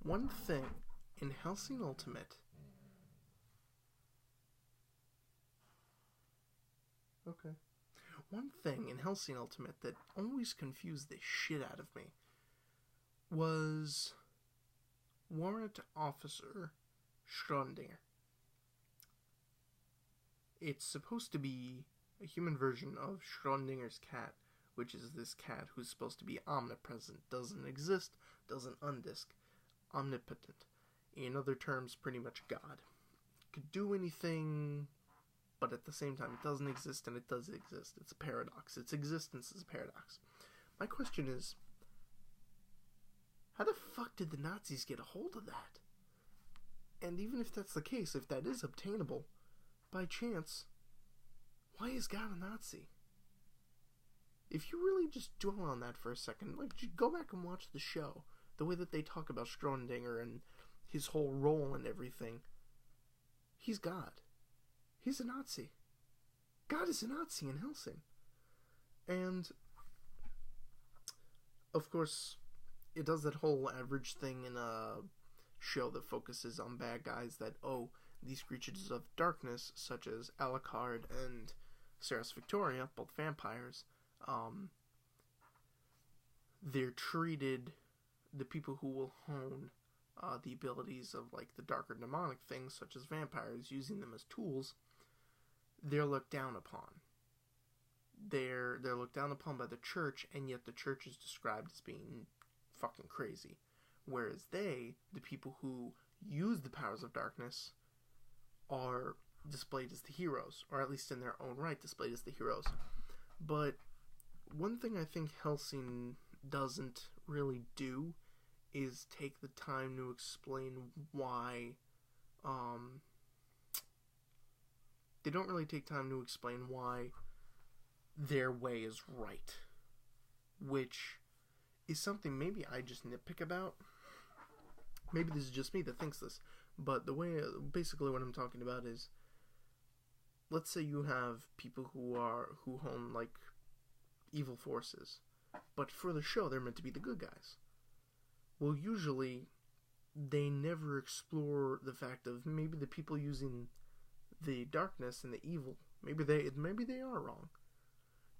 One thing in Hellsing Ultimate... Okay. One thing in Hellsing Ultimate that always confused the shit out of me was Warrant Officer Schrödinger. It's supposed to be a human version of Schrödinger's cat, which is this cat who's supposed to be omnipresent, doesn't exist, doesn't undisk, omnipotent. In other terms, pretty much God. Could do anything, but at the same time, it doesn't exist and it does exist. It's a paradox. Its existence is a paradox. My question is, how the fuck did the Nazis get a hold of that? And even if that's the case, if that is obtainable, by chance, why is God a Nazi? If you really just dwell on that for a second, like, go back and watch the show, the way that they talk about Schrödinger and his whole role and everything, he's God. He's a Nazi. God is a Nazi in Hellsing. And, of course, it does that whole average thing in a show that focuses on bad guys that, oh, these creatures of darkness, such as Alucard and Ceres Victoria, both vampires, they're treated, the people who will hone the abilities of, like, the darker demonic things, such as vampires, using them as tools, they're looked down upon. They're looked down upon by the church, and yet the church is described as being fucking crazy. Whereas they, the people who use the powers of darkness, are displayed as the heroes, or at least in their own right displayed as the heroes. But one thing I think Hellsing doesn't really do is take the time to explain why, they don't really take time to explain why their way is right, which is something maybe I just nitpick about. Maybe this is just me that thinks this, but the way, basically what I'm talking about is, let's say you have people who hone, like, evil forces, but for the show they're meant to be the good guys. Well, usually they never explore the fact of maybe the people using the darkness and the evil, maybe they are wrong.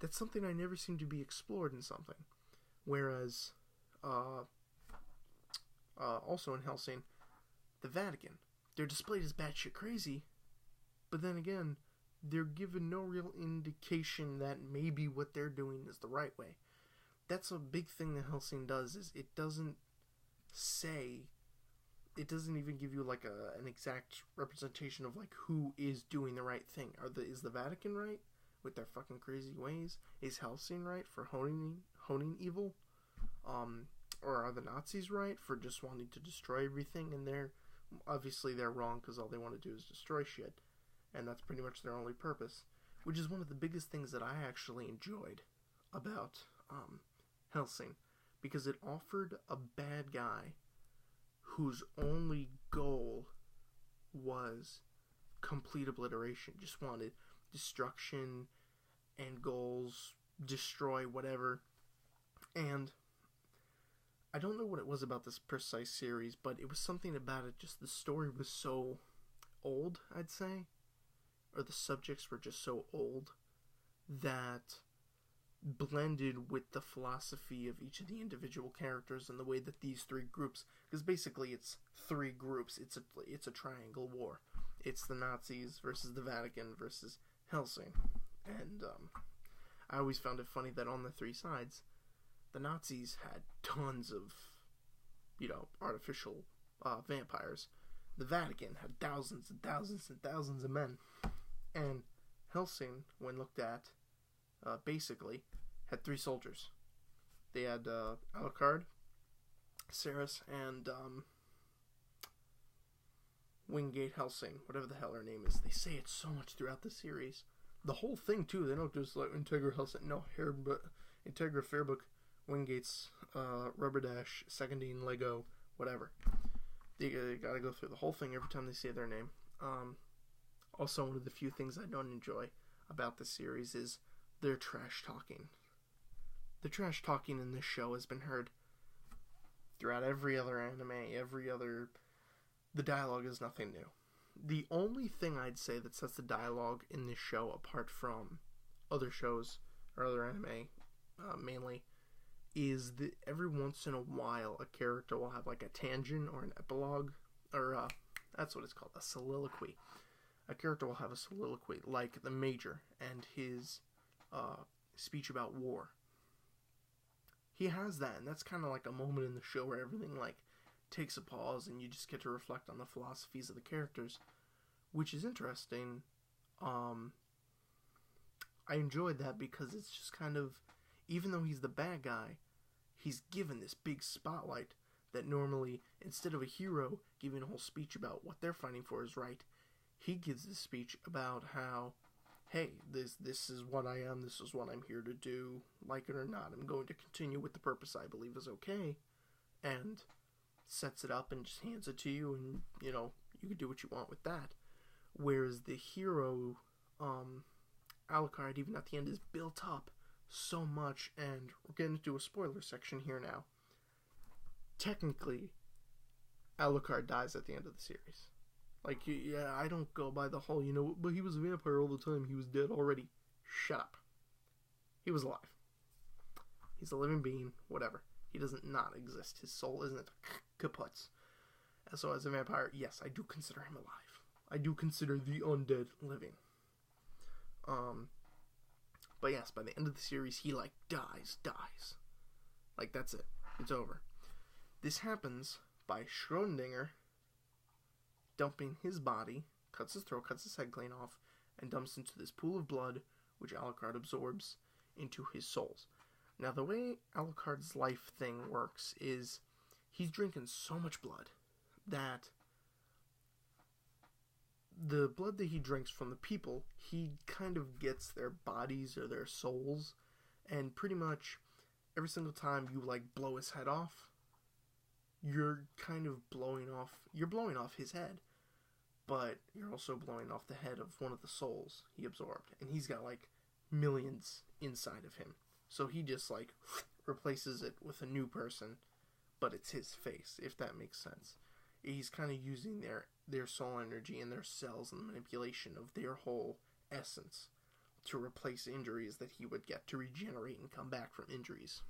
That's something I never seem to be explored in something. Whereas, also in Hellsing, the Vatican, they're displayed as batshit crazy, but then again, they're given no real indication that maybe what they're doing is the right way. That's a big thing that Hellsing does, is it doesn't even give you like an exact representation of like who is doing the right thing. Is the Vatican right with their fucking crazy ways? Is Hellsing right for honing evil? Or are the Nazis right for just wanting to destroy everything? And obviously they're wrong, because all they want to do is destroy shit, and that's pretty much their only purpose. Which is one of the biggest things that I actually enjoyed about Hellsing, because it offered a bad guy whose only goal was complete obliteration, just wanted destruction and goals, destroy whatever. And I don't know what it was about this precise series, but it was something about it, just the story was so old, I'd say, or the subjects were just so old, that blended with the philosophy of each of the individual characters and the way that these three groups, because basically it's three groups, it's a triangle war. It's the Nazis versus the Vatican versus Hellsing. And I always found it funny that on the three sides, the Nazis had tons of, artificial vampires. The Vatican had thousands and thousands and thousands of men. And Hellsing, when looked at, basically, had three soldiers. They had Alucard, Ceres, and Wingate Hellsing, whatever the hell her name is. They say it so much throughout the series. The whole thing, too, they don't just like Integra Hellsing, no, Integra Fairbook, Wingate's Rubber Dash, Secondine, Lego, whatever. They gotta go through the whole thing every time they say their name. Also, one of the few things I don't enjoy about this series is their trash talking. The trash talking in this show has been heard throughout every other anime, the dialogue is nothing new. The only thing I'd say that sets the dialogue in this show apart from other shows or other anime, mainly, is that every once in a while a character will have like a tangent or an epilogue, or that's what it's called, a soliloquy. A character will have a soliloquy, like the Major and his speech about war. He has that, and that's kind of like a moment in the show where everything like takes a pause and you just get to reflect on the philosophies of the characters, which is interesting. I enjoyed that because it's just kind of, even though he's the bad guy, he's given this big spotlight that normally, instead of a hero giving a whole speech about what they're fighting for is right, he gives this speech about how, hey, this is what I am, this is what I'm here to do, like it or not, I'm going to continue with the purpose I believe is okay, and sets it up and just hands it to you, and, you know, you can do what you want with that. Whereas the hero, Alucard, even at the end, is built up so much, and we're getting into a spoiler section here now. Technically, Alucard dies at the end of the series. Like, yeah, I don't go by the whole, you know, but he was a vampire all the time, he was dead already. Shut up. He was alive. He's a living being, whatever. He doesn't not exist. His soul isn't kaput. And so as a vampire, yes, I do consider him alive. I do consider the undead living. But yes, by the end of the series, he, like, dies. Like, that's it. It's over. This happens by Schrödinger dumping his body, cuts his throat, cuts his head clean off, and dumps into this pool of blood, which Alucard absorbs into his souls. Now, the way Alucard's life thing works is he's drinking so much blood that the blood that he drinks from the people, he kind of gets their bodies or their souls, and pretty much every single time you, like, blow his head off, you're kind of blowing off his head, but you're also blowing off the head of one of the souls he absorbed, and he's got, like, millions inside of him. So he just, like, replaces it with a new person, but it's his face, if that makes sense. He's kind of using their soul energy and their cells and the manipulation of their whole essence to replace injuries that he would get, to regenerate and come back from injuries.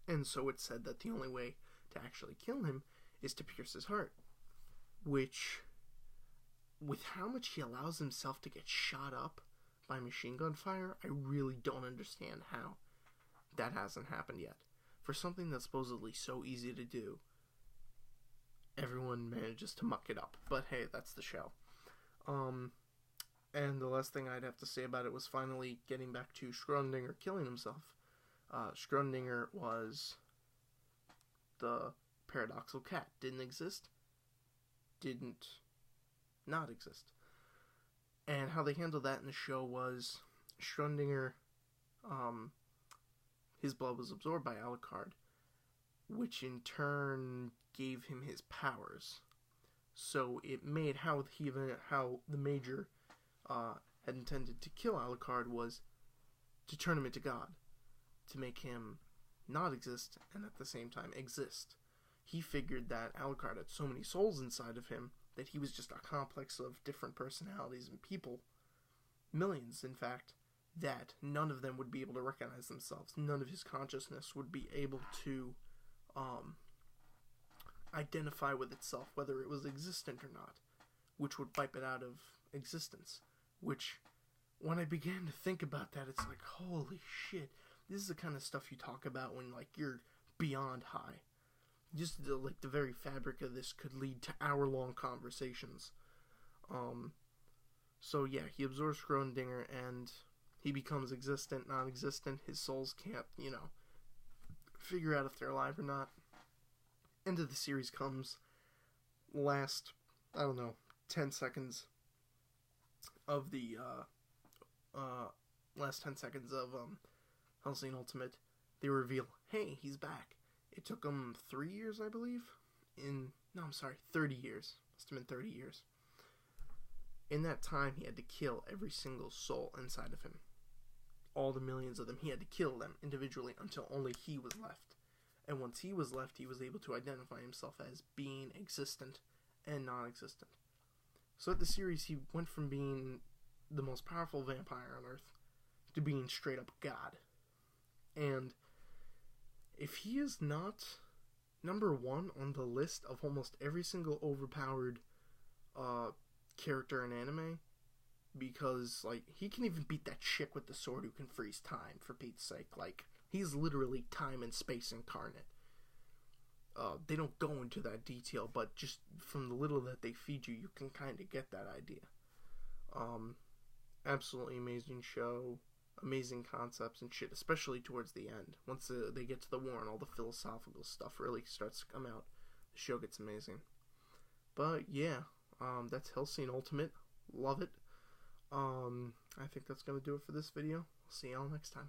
And so it's said that the only way to actually kill him is to pierce his heart, which, with how much he allows himself to get shot up by machine gun fire, I really don't understand how that hasn't happened yet. For something that's supposedly so easy to do, everyone manages to muck it up. But hey, that's the show. And the last thing I'd have to say about it was finally getting back to Schrödinger killing himself. Schrödinger was the paradoxical cat. Didn't exist. Didn't not exist. And how they handled that in the show was Schrödinger, his blood was absorbed by Alucard, which in turn gave him his powers. So it made how the Major had intended to kill Alucard was to turn him into God, to make him not exist and at the same time exist. He figured that Alucard had so many souls inside of him that he was just a complex of different personalities and people, millions in fact, that none of them would be able to recognize themselves. None of his consciousness would be able to identify with itself, whether it was existent or not, which would wipe it out of existence. Which, when I began to think about that, it's like, holy shit, this is the kind of stuff you talk about when, like, you're beyond high. Just like the very fabric of this could lead to hour-long conversations. So yeah, he absorbs Schrödinger and he becomes existent, non-existent. His souls can't, figure out if they're alive or not. End of the series comes. Last, 10 seconds of the Hellsing Ultimate, they reveal, hey, he's back. It took him 3 years, I believe. 30 years. Must have been 30 years. In that time, he had to kill every single soul inside of him. All the millions of them, he had to kill them individually until only he was left. And once he was left, he was able to identify himself as being existent and non-existent. So at the series, he went from being the most powerful vampire on Earth to being straight up God. And if he is not number one on the list of almost every single overpowered character in anime, because, like, he can even beat that chick with the sword who can freeze time, for Pete's sake. Like, he's literally time and space incarnate. They don't go into that detail, but just from the little that they feed you, you can kind of get that idea. Absolutely amazing show, amazing concepts and shit, especially towards the end. Once they get to the war and all the philosophical stuff really starts to come out, the show gets amazing. But yeah, that's Hellsing Ultimate. Love it. I think that's going to do it for this video. See y'all next time.